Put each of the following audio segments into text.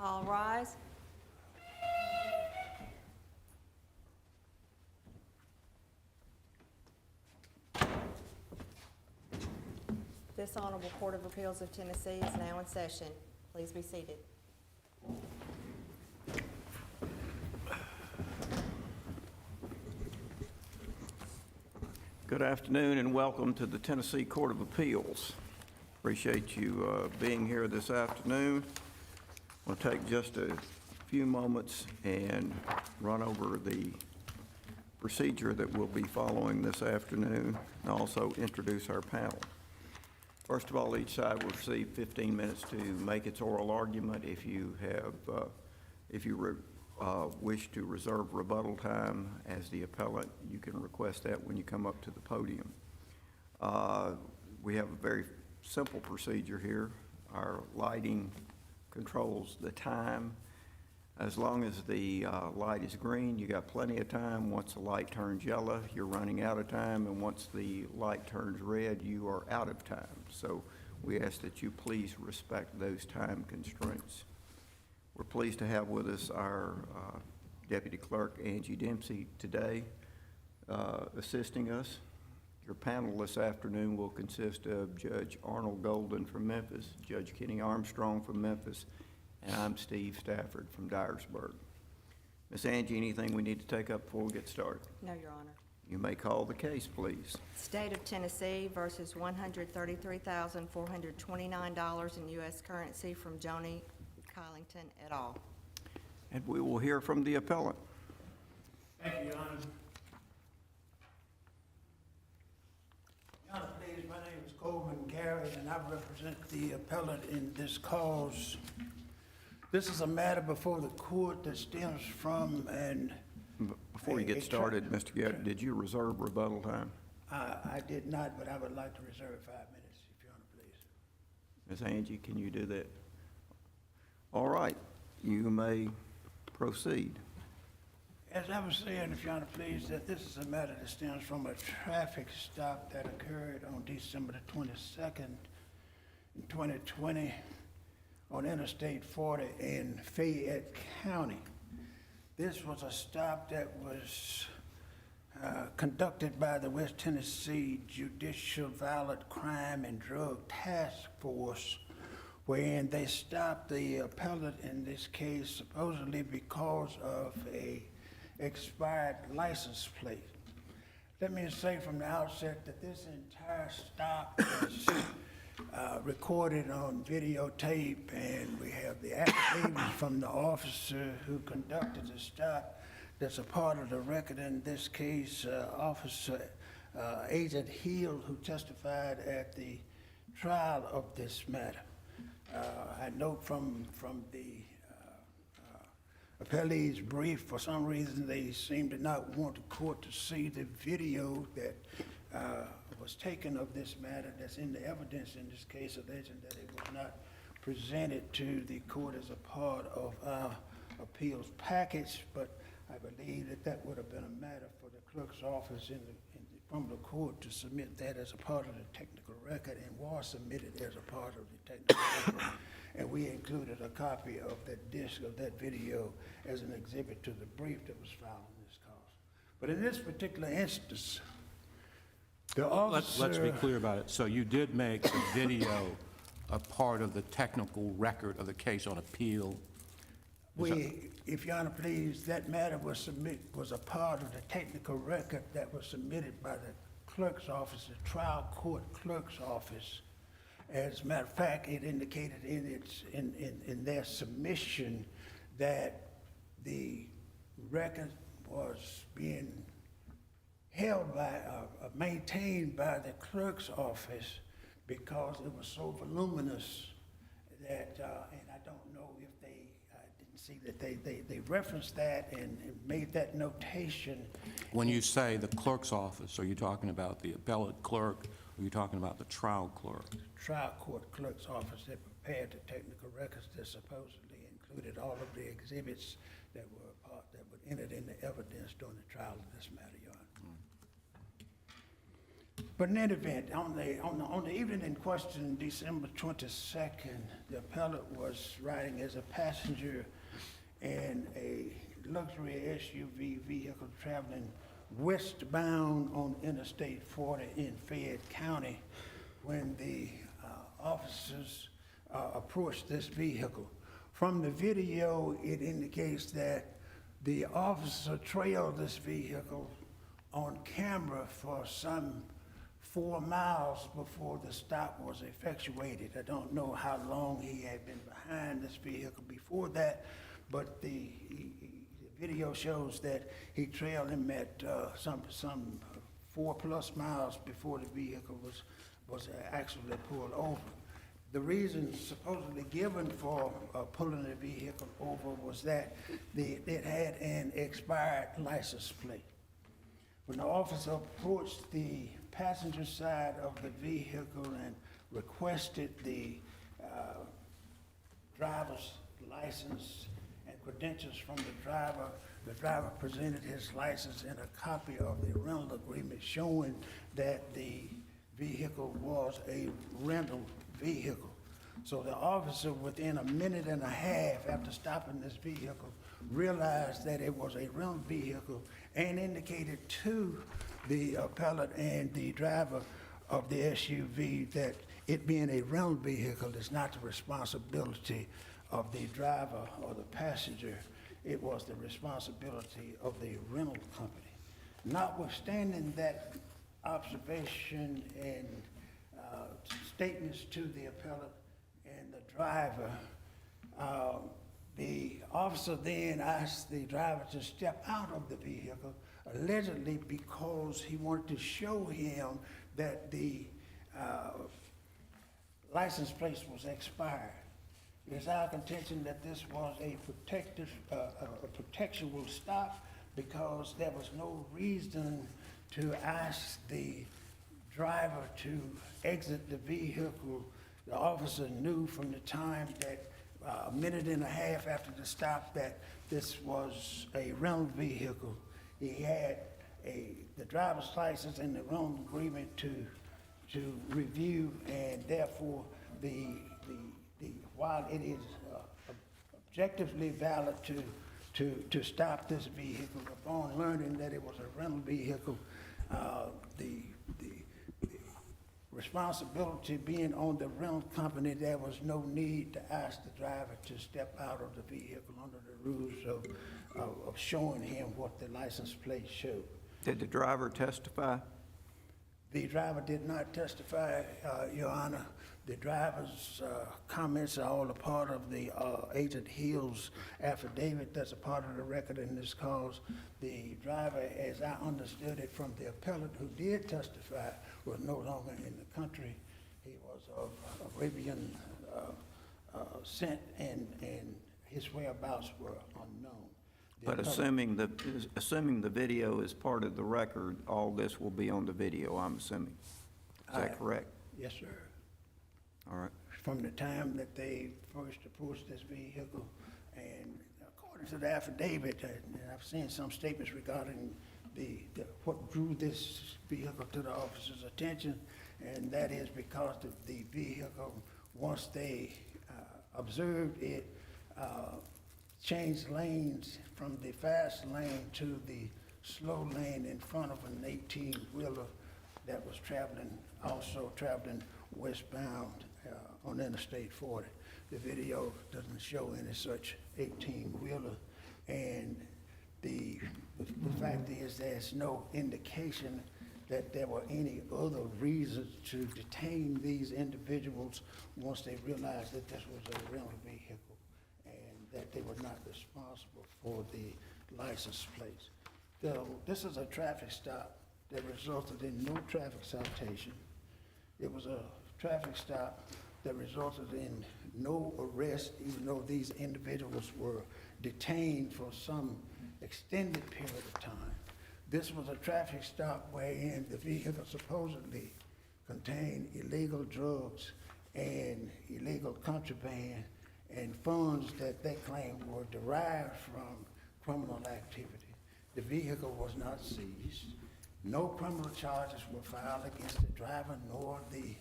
All rise. This Honorable Court of Appeals of Tennessee is now in session. Please be seated. Good afternoon and welcome to the Tennessee Court of Appeals. Appreciate you being here this afternoon. I'll take just a few moments and run over the procedure that we'll be following this afternoon and also introduce our panel. First of all, each side will receive 15 minutes to make its oral argument. If you wish to reserve rebuttal time as the appellant, you can request that when you come up to the podium. We have a very simple procedure here. Our lighting controls the time. As long as the light is green, you got plenty of time. Once the light turns yellow, you're running out of time, and once the light turns red, you are out of time. So we ask that you please respect those time constraints. We're pleased to have with us our Deputy Clerk, Angie Dempsey, today assisting us. Your panel this afternoon will consist of Judge Arnold Golden from Memphis, Judge Kenny Armstrong from Memphis, and I'm Steve Stafford from Dyersburg. Miss Angie, anything we need to take up before we get started? No, Your Honor. You may call the case, please. State of Tennessee versus $133,429 in U.S. currency from Joni, Kilenton et al. And we will hear from the appellant. Thank you, Your Honor. Your Honor, please, my name is Coleman Gary, and I represent the appellant in this cause. This is a matter before the court that stems from Before you get started, Mr. Garrett, did you reserve rebuttal time? I did not, but I would like to reserve 5 minutes, if Your Honor, please. Miss Angie, can you do that? All right, you may proceed. As I was saying, if Your Honor, please, that this is a matter that stems from a traffic stop that occurred on December the 22nd, in 2020, on Interstate 40 in Fayette County. This was a stop that was conducted by the West Tennessee Judicial Violent Crime and Drug Task Force, wherein they stopped the appellant in this case supposedly because of a expired license plate. Let me say from the outset that this entire stop was recorded on videotape, and we have the affidavits from the officer who conducted the stop that's a part of the record in this case, Officer Agent Hill, who testified at the trial of this matter. I note from the appellee's brief, for some reason they seem to not want the court to see the video that was taken of this matter that's in the evidence in this case, alleging that it was not presented to the court as a part of our appeals package, but I believe that that would have been a matter for the clerk's office from the court to submit that as a part of the technical record, and was submitted as a part of the technical record. And we included a copy of that disc of that video as an exhibit to the brief that was filed in this cause. But in this particular instance, the officer... Let's be clear about it. So you did make the video a part of the technical record of the case on appeal? If Your Honor, please, that matter was a part of the technical record that was submitted by the clerk's office, the trial court clerk's office. As a matter of fact, it indicated in their submission that the record was being held by, maintained by the clerk's office because it was so voluminous that, and I don't know if they, I didn't see that they referenced that and made that notation. When you say the clerk's office, are you talking about the appellate clerk, or are you talking about the trial clerk? Trial court clerk's office that prepared the technical records that supposedly included all of the exhibits that were entered into evidence during the trial of this matter, Your Honor. But in any event, on the evening in question, December 22nd, the appellant was riding as a passenger in a luxury SUV vehicle traveling westbound on Interstate 40 in Fayette County when the officers approached this vehicle. From the video, it indicates that the officer trailed this vehicle on camera for some 4 miles before the stop was effectuated. I don't know how long he had been behind this vehicle before that, but the video shows that he trailed him at some 4+ miles before the vehicle was actually pulled over. The reason supposedly given for pulling the vehicle over was that it had an expired license plate. When the officer approached the passenger side of the vehicle and requested the driver's license and credentials from the driver presented his license and a copy of the rental agreement showing that the vehicle was a rental vehicle. So the officer, within a minute and a half after stopping this vehicle, realized that it was a rental vehicle and indicated to the appellant and the driver of the SUV that it being a rental vehicle is not the responsibility of the driver or the passenger. It was the responsibility of the rental company. Notwithstanding that observation and statements to the appellant and the driver, the officer then asked the driver to step out of the vehicle, allegedly because he wanted to show him that the license plate was expired. It is our contention that this was a protectual stop because there was no reason to ask the driver to exit the vehicle. The officer knew from the time that a minute and a half after the stop that this was a rental vehicle. He had the driver's license and the rental agreement to review, and therefore while it is objectively valid to stop this vehicle, upon learning that it was a rental vehicle, the responsibility being on the rental company, there was no need to ask the driver to step out of the vehicle under the rules of showing him what the license plate showed. Did the driver testify? The driver did not testify, Your Honor. The driver's comments are all a part of the Agent Hill's affidavit. That's a part of the record in this cause. The driver, as I understood it from the appellant who did testify, was no longer in the country. He was of Arabian descent, and his whereabouts were unknown. But assuming the video is part of the record, all this will be on the video, I'm assuming. Is that correct? Yes, sir. All right. From the time that they first approached this vehicle, and according to the affidavit, and I've seen some statements regarding what drew this vehicle to the officer's attention, and that is because the vehicle, once they observed it, changed lanes from the fast lane to the slow lane in front of an 18-wheeler that was also traveling westbound on Interstate 40. The video doesn't show any such 18-wheeler, and the fact is there's no indication that there were any other reasons to detain these individuals once they realized that this was a rental vehicle and that they were not responsible for the license plates. This is a traffic stop that resulted in no traffic citation. It was a traffic stop that resulted in no arrest, even though these individuals were detained for some extended period of time. This was a traffic stop wherein the vehicle supposedly contained illegal drugs and illegal contraband and funds that they claimed were derived from criminal activity. The vehicle was not seized. No criminal charges were filed against the driver nor the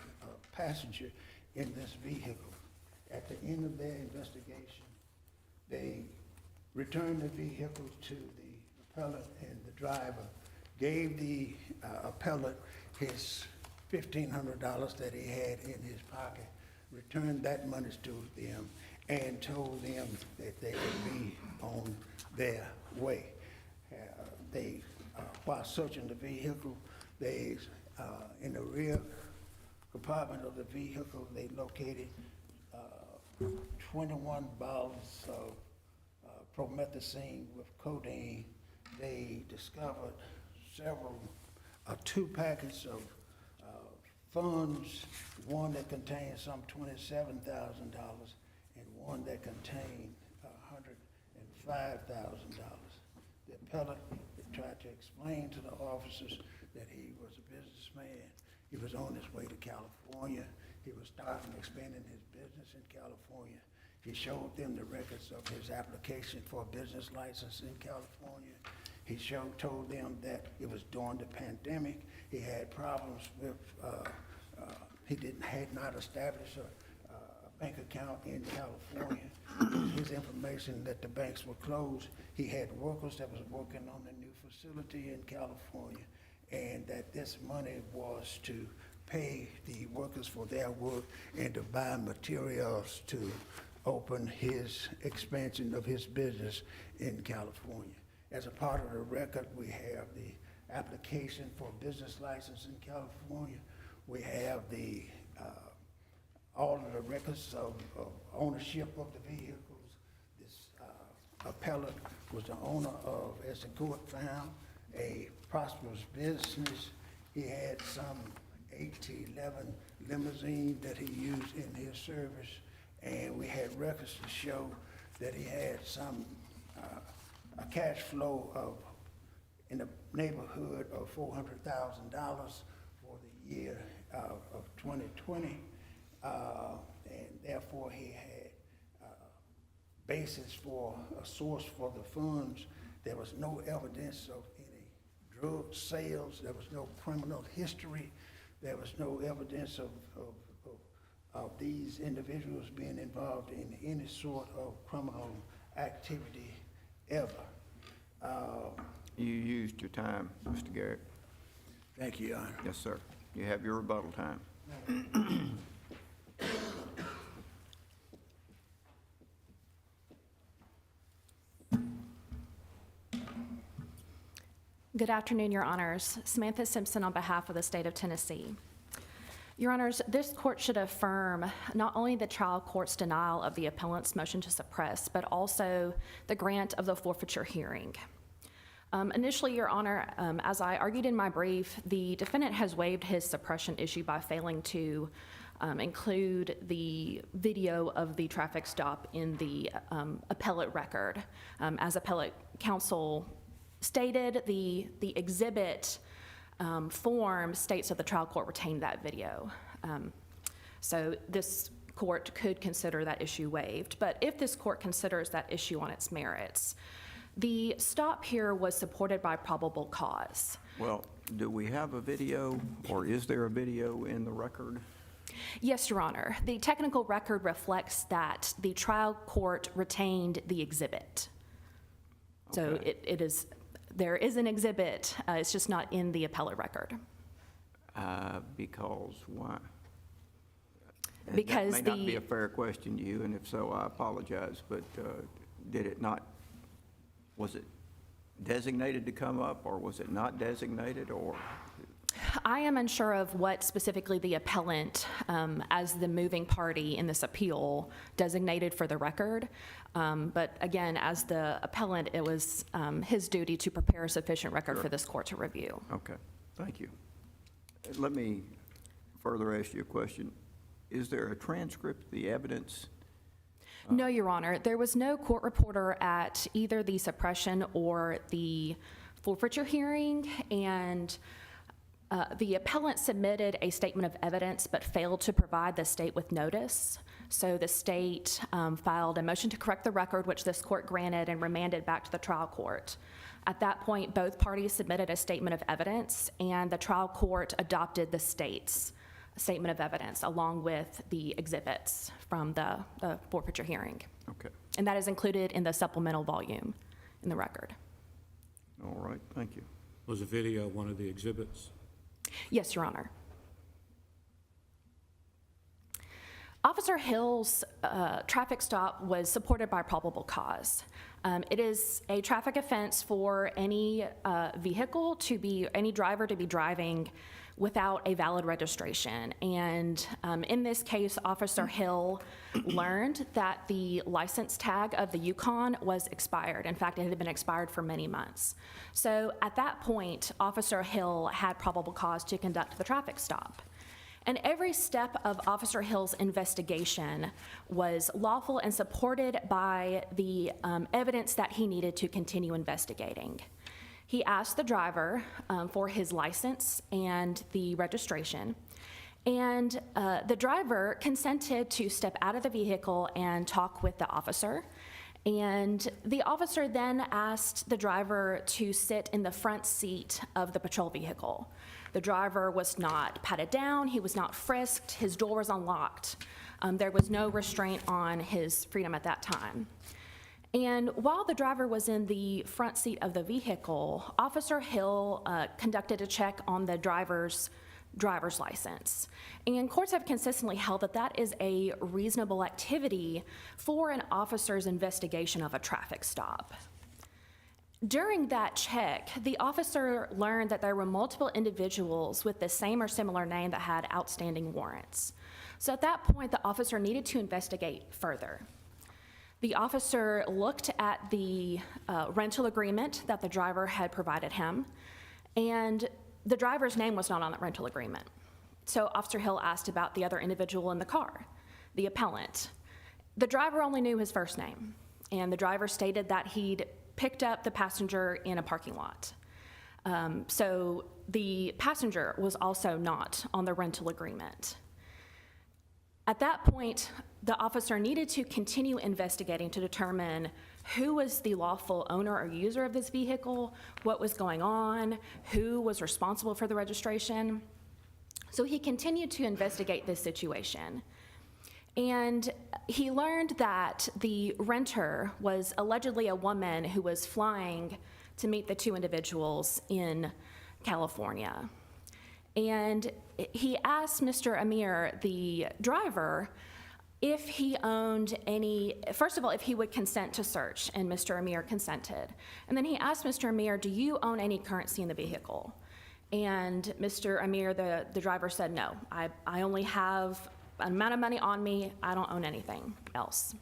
passenger in this vehicle. At the end of their investigation, they returned the vehicle to the appellant, and the driver gave the appellant his $1,500 that he had in his pocket, returned that money to them, and told them that they could be on their way. While searching the vehicle, they, in the rear compartment of the vehicle, they located 21 bottles of promethazine with codeine. They discovered two packets of funds, one that contained some $27,000 and one that contained $105,000. The appellant tried to explain to the officers that he was a businessman. He was on his way to California. He was starting expanding his business in California. He showed them the records of his application for a business license in California. He told them that it was during the pandemic. He had problems with, had not established a bank account in California. His information that the banks were closed. He had workers that was working on a new facility in California, and that this money was to pay the workers for their work and to buy materials to open his expansion of his business in California. As a part of the record, we have the application for a business license in California. We have the all of the records of ownership of the vehicles. This appellant was the owner of, as the court found, a prosperous business. He had some 8 to 11 limousines that he used in his service, and we had records to show that he had some a cash flow of in the neighborhood of $400,000 for the year of 2020, and therefore he had basis for a source for the funds. There was no evidence of any drug sales. There was no criminal history. There was no evidence of these individuals being involved in any sort of criminal activity ever. You used your time, Mr. Garrett. Thank you, Your Honor. Yes, sir. You have your rebuttal time. Good afternoon, Your Honors. Samantha Simpson on behalf of the state of Tennessee. Your Honors, this court should affirm not only the trial court's denial of the appellant's motion to suppress, but also the grant of the forfeiture hearing. Initially, Your Honor, as I argued in my brief, the defendant has waived his suppression issue by failing to include the video of the traffic stop in the appellate record. As appellate counsel stated, the exhibit form states that the trial court retained that video. So this court could consider that issue waived. But if this court considers that issue on its merits, the stop here was supported by probable cause. Well, do we have a video, or is there a video in the record? Yes, Your Honor. The technical record reflects that the trial court retained the exhibit. So Okay. there is an exhibit, it's just not in the appellate record. Because why? Because that may not be a fair question to you, and if so, I apologize, but was it designated to come up, or was it not designated, or? I am unsure of what specifically the appellant, as the moving party in this appeal, designated for the record. But again, as the appellant, it was his duty to prepare a sufficient record for this court to review. Okay, thank you. Let me further ask you a question. Is there a transcript of the evidence? No, Your Honor. There was no court reporter at either the suppression or the forfeiture hearing, and the appellant submitted a statement of evidence but failed to provide the state with notice. So the state filed a motion to correct the record, which this court granted and remanded back to the trial court. At that point, both parties submitted a statement of evidence, and the trial court adopted the state's statement of evidence along with the exhibits from the forfeiture hearing. Okay. And that is included in the supplemental volume in the record. All right, thank you. Was a video one of the exhibits? Yes, Your Honor. Officer Hill's traffic stop was supported by probable cause. It is a traffic offense for any any driver to be driving without a valid registration. And in this case, Officer Hill learned that the license tag of the Yukon was expired. In fact, it had been expired for many months. So at that point, Officer Hill had probable cause to conduct the traffic stop. And every step of Officer Hill's investigation was lawful and supported by the evidence that he needed to continue investigating. He asked the driver for his license and the registration, and the driver consented to step out of the vehicle and talk with the officer. And the officer then asked the driver to sit in the front seat of the patrol vehicle. The driver was not patted down, he was not frisked, his door was unlocked. There was no restraint on his freedom at that time. And while the driver was in the front seat of the vehicle, Officer Hill conducted a check on the driver's license. And courts have consistently held that that is a reasonable activity for an officer's investigation of a traffic stop. During that check, the officer learned that there were multiple individuals with the same or similar name that had outstanding warrants. So at that point, the officer needed to investigate further. The officer looked at the rental agreement that the driver had provided him, and the driver's name was not on that rental agreement. So Officer Hill asked about the other individual in the car, the appellant. The driver only knew his first name, and the driver stated that he'd picked up the passenger in a parking lot. So the passenger was also not on the rental agreement. At that point, the officer needed to continue investigating to determine who was the lawful owner or user of this vehicle, what was going on, who was responsible for the registration. So he continued to investigate this situation. And he learned that the renter was allegedly a woman who was flying to meet the two individuals in California. And he asked Mr. Amir, the driver, if he owned any, first of all, if he would consent to search, and Mr. Amir consented. And then he asked Mr. Amir, do you own any currency in the vehicle? And Mr. Amir, the driver, said, no, I only have an amount of money on me, I don't own anything else.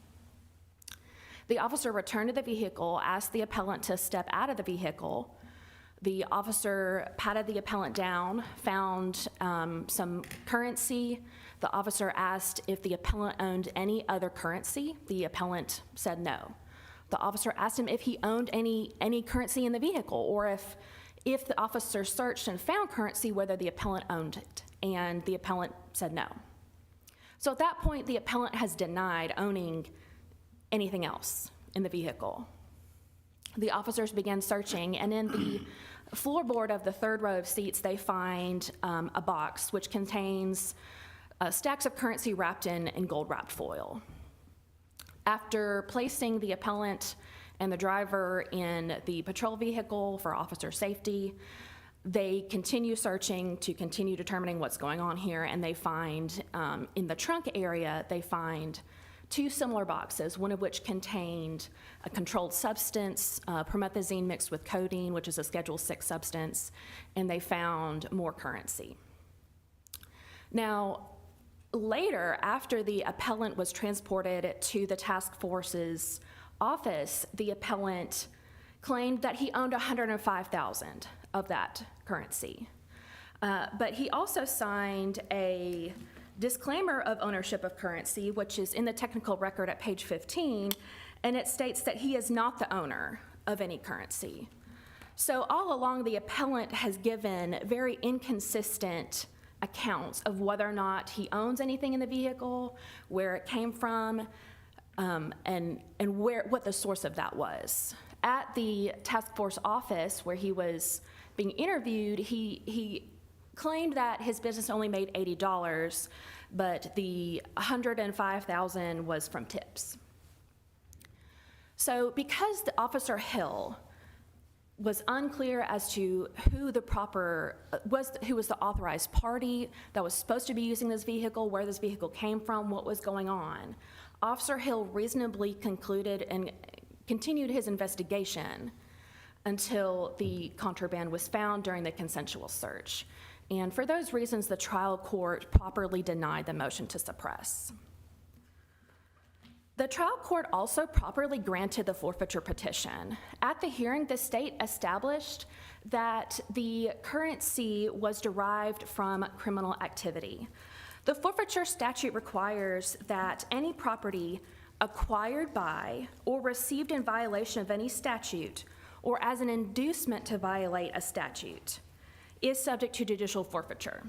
The officer returned to the vehicle, asked the appellant to step out of the vehicle. The officer patted the appellant down, found some currency. The officer asked if the appellant owned any other currency. The appellant said no. The officer asked him if he owned any currency in the vehicle, or if the officer searched and found currency, whether the appellant owned it. And the appellant said no. So at that point, the appellant has denied owning anything else in the vehicle. The officers began searching, and in the floorboard of the third row of seats, they find a box which contains stacks of currency wrapped in gold-wrapped foil. After placing the appellant and the driver in the patrol vehicle for officer safety, they continue searching to continue determining what's going on here, and they find, in the trunk area, they find two similar boxes, one of which contained a controlled substance, promethazine mixed with codeine, which is a Schedule 6 substance, and they found more currency. Now, later, after the appellant was transported to the task force's office, the appellant claimed that he owned $105,000 of that currency. But he also signed a disclaimer of ownership of currency, which is in the technical record at page 15, and it states that he is not the owner of any currency. So all along, the appellant has given very inconsistent accounts of whether or not he owns anything in the vehicle, where it came from, and what the source of that was. At the task force office where he was being interviewed, he claimed that his business only made $80, but the $105,000 was from tips. So because the Officer Hill was unclear as to who was the authorized party that was supposed to be using this vehicle, where this vehicle came from, what was going on, Officer Hill reasonably concluded and continued his investigation until the contraband was found during the consensual search. And for those reasons, the trial court properly denied the motion to suppress. The trial court also properly granted the forfeiture petition. At the hearing, the state established that the currency was derived from criminal activity. The forfeiture statute requires that any property acquired by or received in violation of any statute or as an inducement to violate a statute is subject to judicial forfeiture.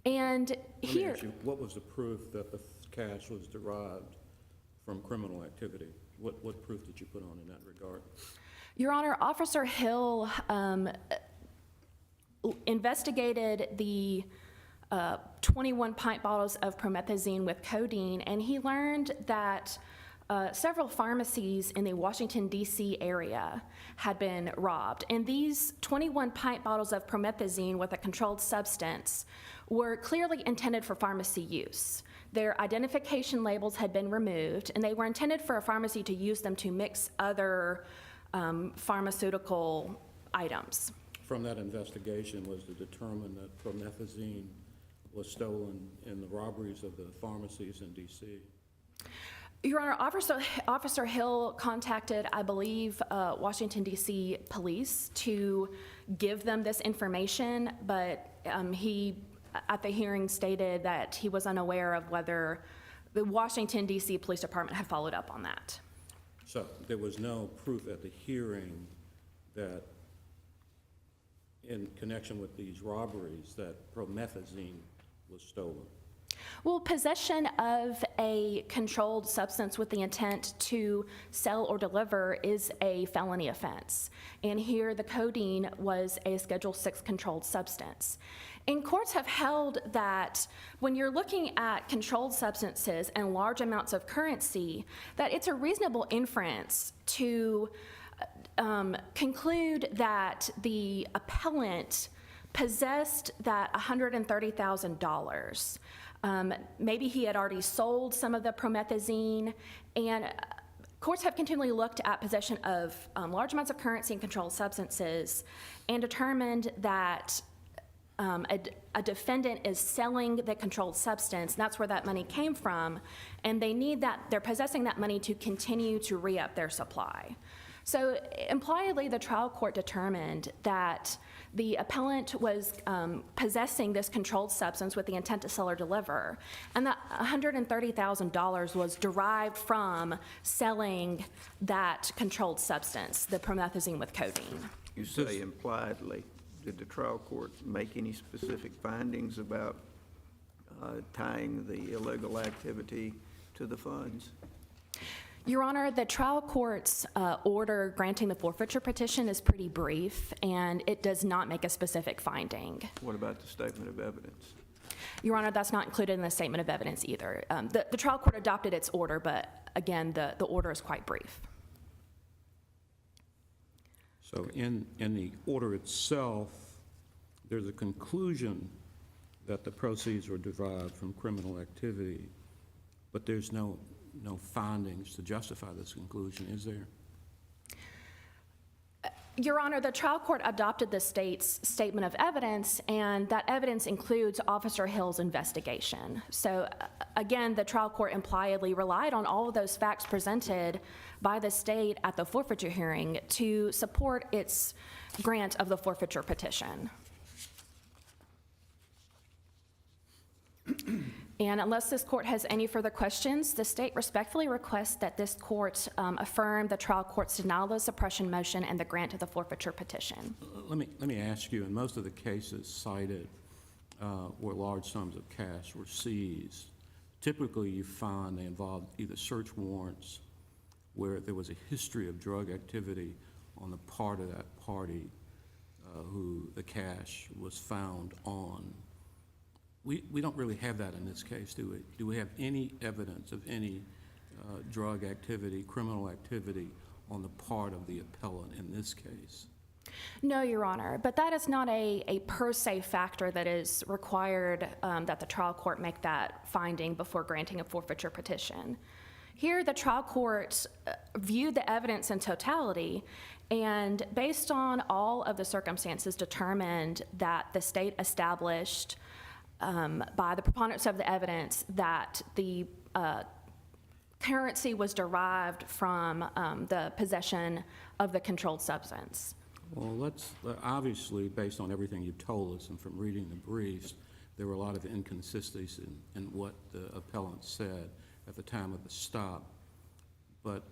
And Let me here, ask you, what was the proof that the cash was derived from criminal activity? What proof did you put on in that regard? Your Honor, Officer Hill investigated the 21 pint bottles of promethazine with codeine, and he learned that several pharmacies in the Washington, D.C. area had been robbed. And these 21 pint bottles of promethazine with a controlled substance were clearly intended for pharmacy use. Their identification labels had been removed, and they were intended for a pharmacy to use them to mix other pharmaceutical items. From that investigation, was to determine that promethazine was stolen in the robberies of the pharmacies in D.C.? Your Honor, Officer Hill contacted, I believe, Washington, D.C. police to give them this information, but he, at the hearing, stated that he was unaware of whether the Washington, D.C. Police Department had followed up on that. So there was no proof at the hearing that in connection with these robberies that promethazine was stolen? Well, possession of a controlled substance with the intent to sell or deliver is a felony offense. And here the codeine was a Schedule 6 controlled substance. And courts have held that when you're looking at controlled substances and large amounts of currency, that it's a reasonable inference to conclude that the appellant possessed that $130,000. Maybe he had already sold some of the promethazine, and courts have continually looked at possession of large amounts of currency and controlled substances and determined that a defendant is selling the controlled substance, and that's where that money came from, and they're possessing that money to continue to re-up their supply. So impliedly, the trial court determined that the appellant was possessing this controlled substance with the intent to sell or deliver, and that $130,000 was derived from selling that controlled substance, the promethazine with codeine. You say impliedly. Did the trial court make any specific findings about tying the illegal activity to the funds? Your Honor, the trial court's order granting the forfeiture petition is pretty brief, and it does not make a specific finding. What about the statement of evidence? Your Honor, that's not included in the statement of evidence either. The trial court adopted its order, but again, the order is quite brief. So in the order itself, there's a conclusion that the proceeds were derived from criminal activity, but there's no findings to justify this conclusion, is there? Your Honor, the trial court adopted the state's statement of evidence, and that evidence includes Officer Hill's investigation. So again, the trial court impliedly relied on all of those facts presented by the state at the forfeiture hearing to support its grant of the forfeiture petition. And unless this court has any further questions, the state respectfully requests that this court affirm the trial court's denial of the suppression motion and the grant of the forfeiture petition. Let me ask you, in most of the cases cited where large sums of cash were seized. Typically, you find they involved either search warrants where there was a history of drug activity on the part of that party who the cash was found on. We don't really have that in this case, do we? Do we have any evidence of any drug activity, criminal activity on the part of the appellant in this case? No, Your Honor, but that is not a per se factor that is required that the trial court make that finding before granting a forfeiture petition. Here, the trial court viewed the evidence in totality and based on all of the circumstances determined that the state established by the preponderance of the evidence that the currency was derived from the possession of the controlled substance. Well, let's, obviously, based on everything you've told us and from reading the briefs, there were a lot of inconsistencies in what the appellant said at the time of the stop. But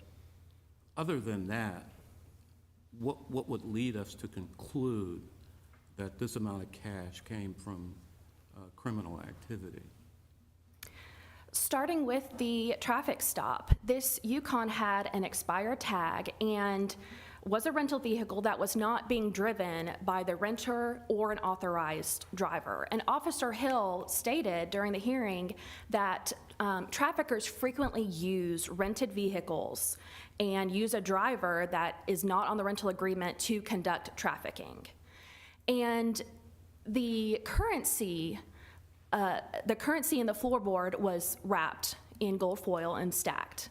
other than that, what would lead us to conclude that this amount of cash came from criminal activity? Starting with the traffic stop, this Yukon had an expired tag and was a rental vehicle that was not being driven by the renter or an authorized driver. And Officer Hill stated during the hearing that traffickers frequently use rented vehicles and use a driver that is not on the rental agreement to conduct trafficking. And the currency in the floorboard was wrapped in gold foil and stacked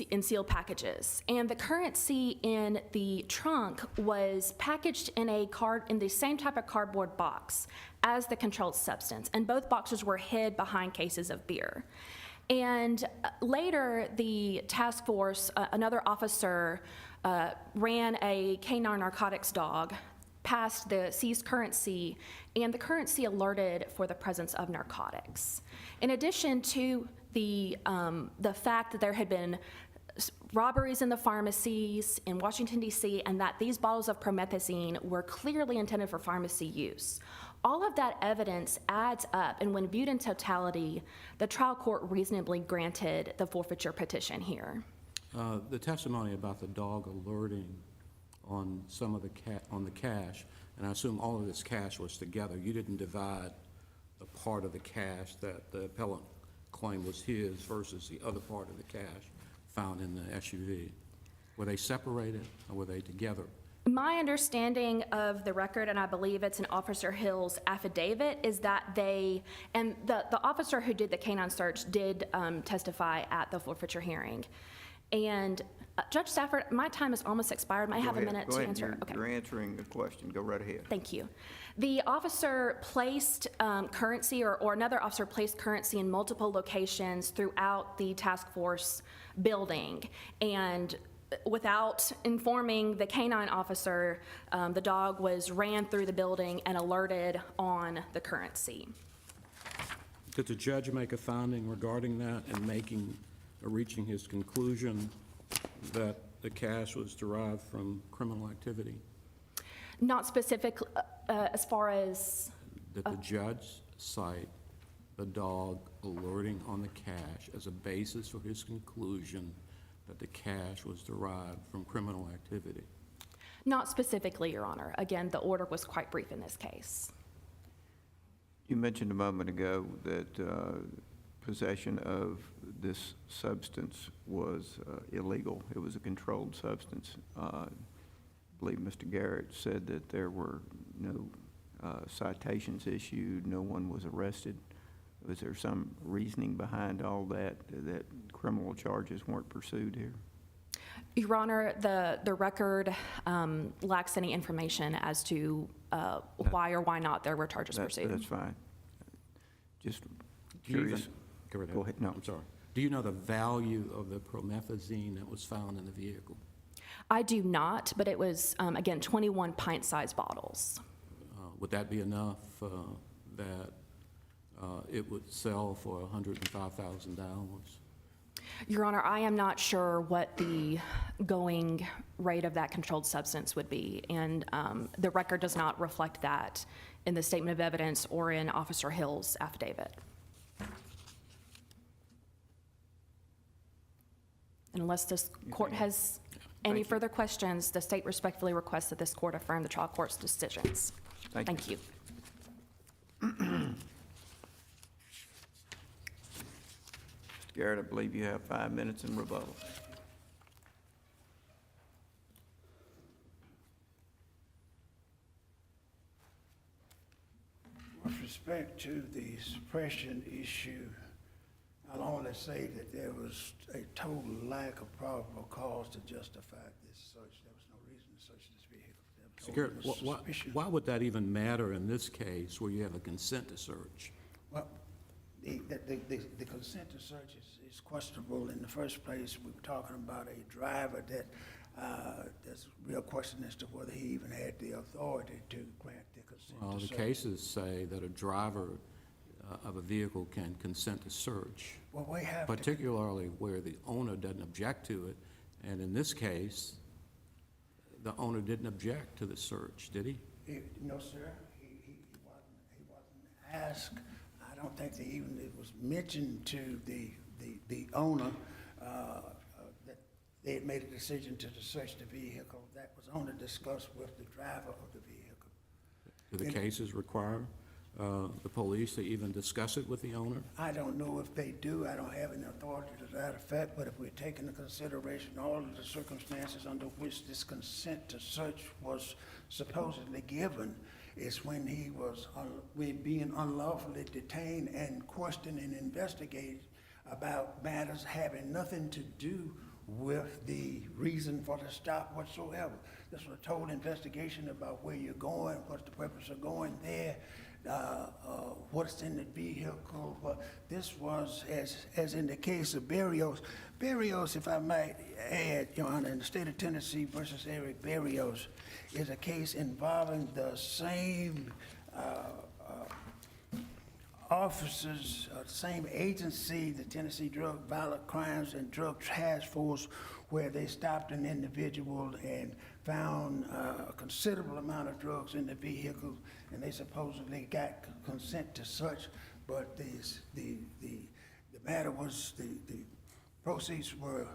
in sealed packages. And the currency in the trunk was packaged in the same type of cardboard box as the controlled substance. And both boxes were hid behind cases of beer. And later, the task force, another officer, ran a canine narcotics dog past the seized currency, and the currency alerted for the presence of narcotics. In addition to the fact that there had been robberies in the pharmacies in Washington, D.C., and that these bottles of promethazine were clearly intended for pharmacy use. All of that evidence adds up, and when viewed in totality, the trial court reasonably granted the forfeiture petition here. The testimony about the dog alerting on some of the cash, and I assume all of this cash was together. You didn't divide the part of the cash that the appellant claimed was his versus the other part of the cash found in the SUV. Were they separated or were they together? My understanding of the record, and I believe it's in Officer Hill's affidavit, is that the officer who did the canine search did testify at the forfeiture hearing. And Judge Stafford, my time has almost expired. May I have a minute to answer? Okay. You're answering the question. Go right ahead. Thank you. The officer placed currency, or another officer placed currency in multiple locations throughout the task force building. And without informing the canine officer, the dog was ran through the building and alerted on the currency. Did the judge make a finding regarding that and reaching his conclusion that the cash was derived from criminal activity? Not specific as far as... Did the judge cite the dog alerting on the cash as a basis for his conclusion that the cash was derived from criminal activity? Not specifically, Your Honor. Again, the order was quite brief in this case. You mentioned a moment ago that possession of this substance was illegal. It was a controlled substance. I believe Mr. Garrett said that there were no citations issued, no one was arrested. Was there some reasoning behind all that criminal charges weren't pursued here? Your Honor, the record lacks any information as to why or why not there were charges pursued. That's fine. Just curious. Go ahead. No, I'm sorry. Do you know the value of the promethazine that was found in the vehicle? I do not, but it was, again, 21 pint-sized bottles. Would that be enough that it would sell for $105,000? Your Honor, I am not sure what the going rate of that controlled substance would be, and the record does not reflect that in the statement of evidence or in Officer Hill's affidavit. Unless this court has any Thank you. further questions, the state respectfully requests that this court affirm the trial court's decisions. Thank you. you. Mr. Garrett, I believe you have 5 minutes in rebuttal. With respect to the suppression issue, I'll only say that there was a total lack of probable cause to justify this search. There was no reason to search this vehicle. There was Mr. Garrett, no suspicion. why would that even matter in this case where you have a consent to search? Well, the consent to search is questionable in the first place. We were talking about a driver that, there's a real question as to whether he even had the authority to grant the consent Well, to the search. cases say that a driver of a vehicle can consent to search, Well, we have to, particularly where the owner doesn't object to it. And in this case, the owner didn't object to the search, did he? no, sir, he wasn't asked. I don't think that even it was mentioned to the owner, that they had made a decision to search the vehicle. That was only discussed with the driver of the vehicle. Do the cases require the police to even discuss it with the owner? I don't know if they do. I don't have any authority to that effect, but if we're taking into consideration all of the circumstances under which this consent to search was supposedly given, is when he was being unlawfully detained and questioned and investigated about matters having nothing to do with the reason for the stop whatsoever. This was a total investigation about where you're going, what's the purpose of going there, what's in the vehicle. But this was, as in the case of Berrios, if I might add, Your Honor, in the state of Tennessee versus Eric Berrios, is a case involving the same officers, same agency, the Tennessee Drug Violent Crimes and Drug Task Force, where they stopped an individual and found a considerable amount of drugs in the vehicle, and they supposedly got consent to search, but the matter was, the proceeds were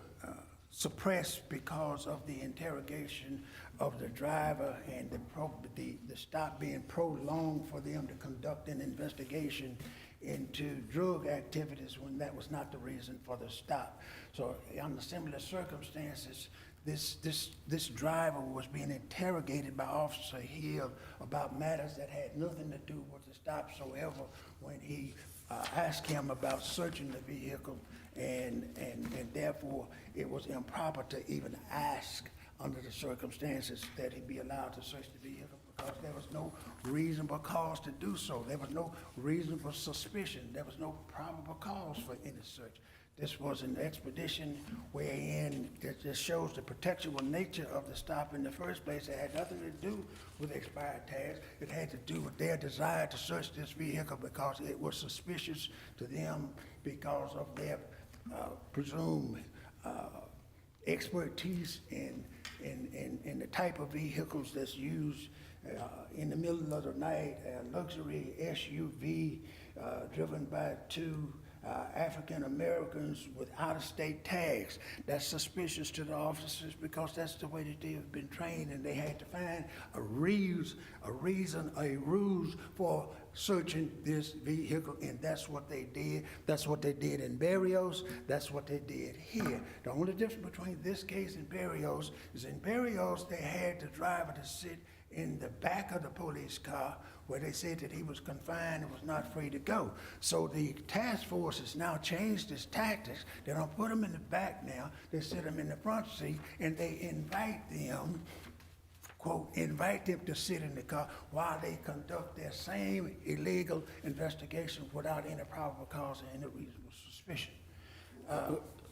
suppressed because of the interrogation of the driver and the stop being prolonged for them to conduct an investigation into drug activities when that was not the reason for the stop. So under similar circumstances, this driver was being interrogated by Officer Hill about matters that had nothing to do with the stop whatsoever when he asked him about searching the vehicle, and therefore it was improper to even ask under the circumstances that he be allowed to search the vehicle, because there was no reasonable cause to do so. There was no reasonable suspicion. There was no probable cause for any search. This was an expedition wherein it just shows the protectual nature of the stop in the first place. It had nothing to do with expired tags. It had to do with their desire to search this vehicle because it was suspicious to them because of their presumed expertise in the type of vehicles that's used in the middle of the night, a luxury SUV driven by two African Americans with out-of-state tags. That's suspicious to the officers because that's the way that they have been trained, and they had to find a ruse for searching this vehicle, and that's what they did. That's what they did in Berrios. That's what they did here. The only difference between this case and Berrios is in Berrios, they had the driver to sit in the back of the police car where they said that he was confined and was not free to go. So the task force has now changed its tactics. They don't put him in the back now. They sit him in the front seat, and they invite them, quote, invite them to sit in the car while they conduct their same illegal investigation without any probable cause or any reasonable suspicion.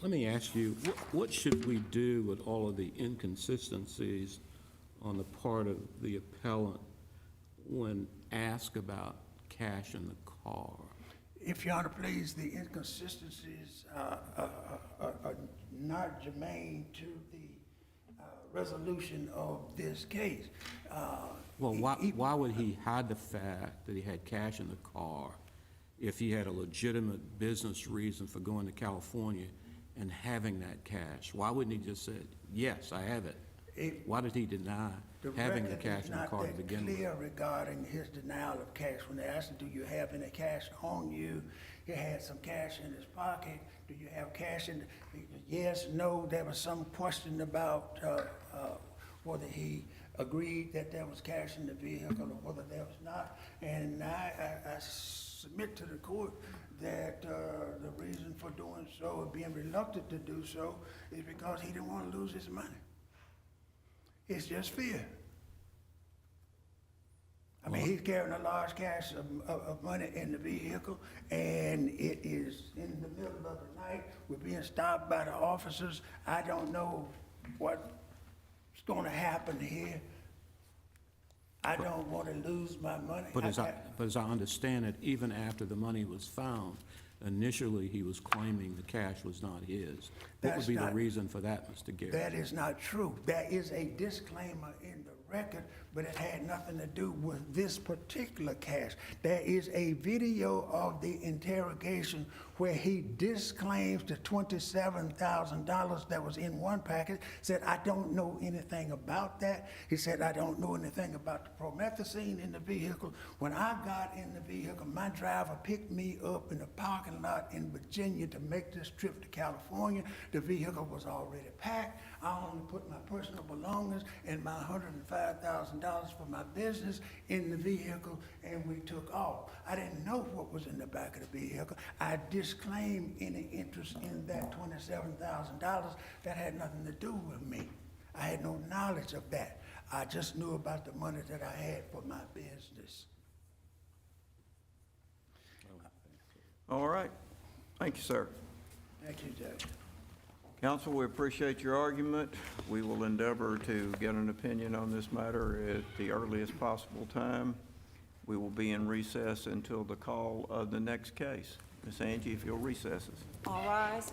Let me ask you, what should we do with all of the inconsistencies on the part of the appellant when asked about cash in the car? If Your Honor, please, the inconsistencies are not germane to the resolution of this case. Well, why would he hide the fact that he had cash in the car if he had a legitimate business reason for going to California and having that cash? Why wouldn't he just say, yes, I have it? Why did he deny having the cash in the car to begin The record is not that clear with? regarding his denial of cash. When they asked him, do you have any cash on you? He had some cash in his pocket. Do you have cash in? Yes, no. There was some question about whether he agreed that there was cash in the vehicle or whether there was not. And I submit to the court that the reason for doing so, or being reluctant to do so, is because he didn't want to lose his money. It's just fear. I mean, he's carrying a large cache of money in the vehicle, and it is in the middle of the night. We're being stopped by the officers. I don't know what's going to happen here. I don't want to lose my money. But as I understand it, even after the money was found, initially he was claiming the cash was not his. What would That's be the not- reason for that, Mr. Garrett? That is not true. There is a disclaimer in the record, but it had nothing to do with this particular cash. There is a video of the interrogation where he disclaims the $27,000 that was in one package, said, I don't know anything about that. He said, I don't know anything about the promethazine in the vehicle. When I got in the vehicle, my driver picked me up in the parking lot in Virginia to make this trip to California. The vehicle was already packed. I only put my personal belongings and my $105,000 for my business in the vehicle, and we took off. I didn't know what was in the back of the vehicle. I disclaimed any interest in that $27,000. That had nothing to do with me. I had no knowledge of that. I just knew about the money that I had for my business. All right. Thank you, sir. Thank you, Judge. Counsel, we appreciate your argument. We will endeavor to get an opinion on this matter at the earliest possible time. We will be in recess until the call of the next case. Ms. Angie, if you'll recess us. All rise.